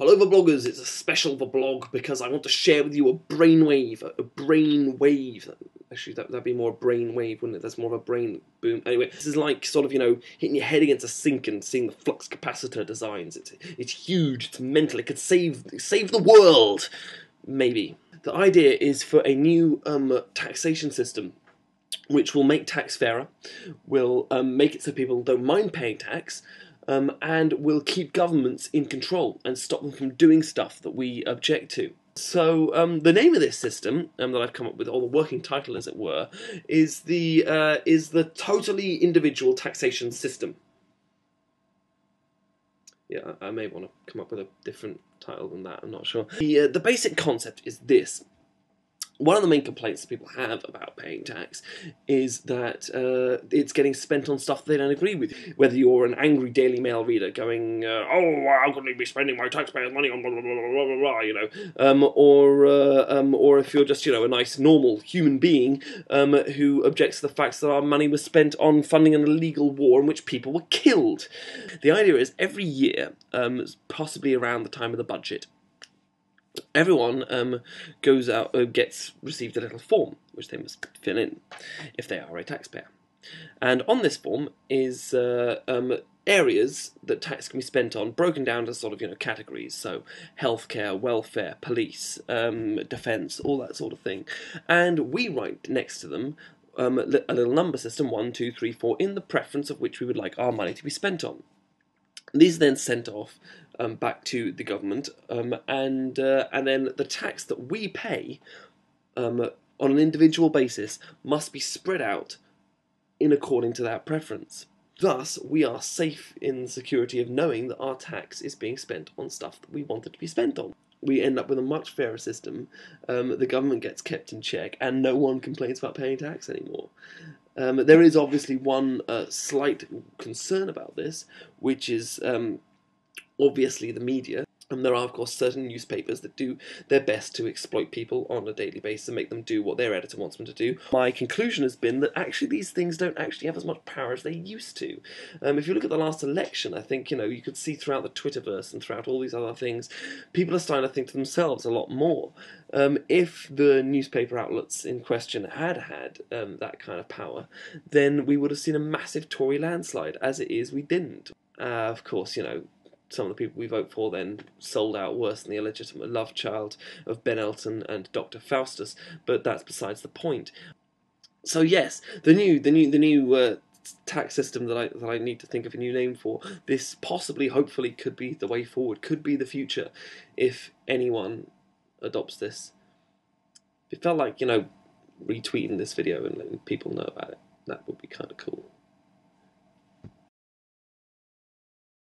Hello VBLOGgers, it's a special VBLOG because I want to share with you a brainwave. Actually, that'd be more a brainwave, wouldn't it? That's more of a brain boom. Anyway, this is like sort of, hitting your head against a sink and seeing the flux capacitor designs. It's huge, it's mental, it could save the world, maybe. The idea is for a new taxation system which will make tax fairer, will make it so people don't mind paying tax, and will keep governments in control and stop them from doing stuff that we object to. So the name of this system that I've come up with, or the working title as it were, is the totally individual taxation system. Yeah, I may want to come up with a different title than that, I'm not sure. The basic concept is this. One of the main complaints that people have about paying tax is that it's getting spent on stuff they don't agree with. Whether you're an angry Daily Mail reader going, "Oh, how can they be spending my taxpayers' money on blah blah blah blah blah," or if you're just a nice normal human being who objects to the fact that our money was spent on funding an illegal war in which people were killed. The idea is every year, possibly around the time of the budget, everyone goes out, received a little form, which they must fill in if they are a taxpayer. And on this form is areas that tax can be spent on, broken down to sort of categories. So healthcare, welfare, police, defence, all that sort of thing. And we write next to them a little number system, 1, 2, 3, 4, in the preference of which we would like our money to be spent on. These are then sent off back to the government, and then the tax that we pay on an individual basis must be spread out in according to that preference. Thus, we are safe in the security of knowing that our tax is being spent on stuff that we want it to be spent on. We end up with a much fairer system, the government gets kept in check, and no one complains about paying tax anymore. There is obviously one slight concern about this, which is obviously the media. And there are, of course, certain newspapers that do their best to exploit people on a daily basis and make them do what their editor wants them to do. My conclusion has been that actually these things don't actually have as much power as they used to. If you look at the last election, I think, you could see throughout the Twitterverse and throughout all these other things, people are starting to think to themselves a lot more. If the newspaper outlets in question had that kind of power, then we would have seen a massive Tory landslide. As it is, we didn't. Of course, some of the people we vote for then sold out worse than the illegitimate love child of Ben Elton and Dr. Faustus, but that's besides the point. So yes, the new tax system that I need to think of a new name for, this possibly, hopefully, could be the way forward, could be the future, if anyone adopts this. It felt like, retweeting this video and letting people know about it. That would be kind of cool.